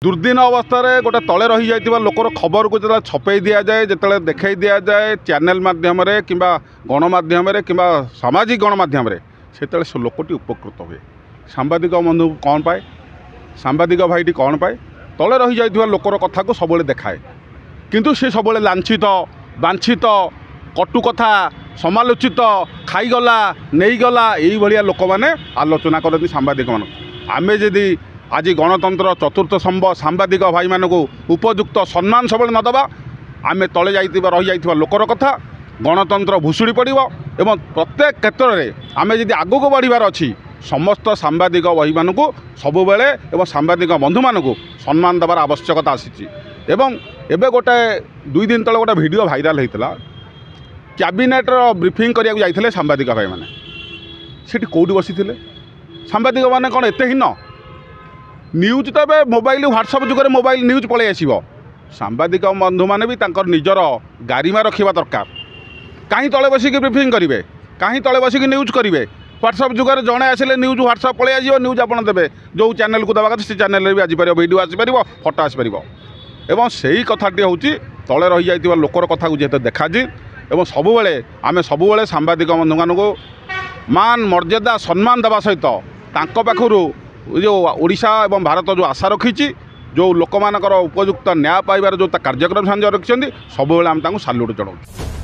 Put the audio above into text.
दुर्दिन अवस्था गोटे तले रही जाइथिबा लोकर खबर को जो छपे दि जाए जो देखई दि जाए चैनल माध्यम कि गणमाध्यम कि सामाजिक गणमाध्यम से लोकटी उपकृत हुए। सांबादिक बंधु कौन पाए, सांबादिक भाईटी कौन पाए, तले रही जाइथिबा लोकर कथा को सब देखाए किंतु से सब लांछित बांछित कटु कथा समालोचित खाईगला नहींगला यही लोक मैंने आलोचना करती सांबादिक मान। आमे जदि आज गणतंत्र चतुर्थ स्तंभ सांबादिक भाई मानक उपयुक्त सम्मान सब नदबा आमे तले रही जाइथिबा लोकर कथा गणतंत्र भुशुड़ी पड़ो एवं प्रत्येक क्षेत्र में आमे जदि आगक बढ़िबार अच्छी समस्त सांबादिक भाई मानक सबुबले एवं सांबादिक बंधु मानक सम्मान देवार आवश्यकता आसी। एवं एबे गोटे 2 दिन तले गोटे वीडियो भाइराल होता कैबिनेट ब्रीफिंग करने जाइए सांबादिक भाई मैंने सेठी कौटी बसी सांबादिक मैंने कौन एत हीन न्यूज तो ए मोबाइल व्हाट्सएप जुगे मोबाइल न्यूज पलि आस सांबादिक बंधु मैंने भी निजर गारिमा रखा दरकार। कहीं तले बसिक ब्रीफिंग करेंगे, कहीं तले बसिक न्यूज करेंगे, व्हाट्सएप जुगे जड़े आसिले न्यूज व्हाट्सएप पलि आस न्यूज आप देवे जो चैनल को देवा से चैनल भी आसपार वीडियो आसपार फोटो आसपार एवं से ही कथाटी हूँ तले रही जाइथिबा लोकर कथा को जेते देखाजी एवं सबुबले आमे सबुबले सांबादिक बंधु मानक मान मर्यादा सम्मान देवा सहित तांको पाखरु जो ओडिशा एवं भारत जो आशा रखी जो लोक मानकर उपयुक्त न्याय पाइबार जो कार्यक्रम रखिछन्ती सबुबले आम तांको साल्यूट जणाउछु।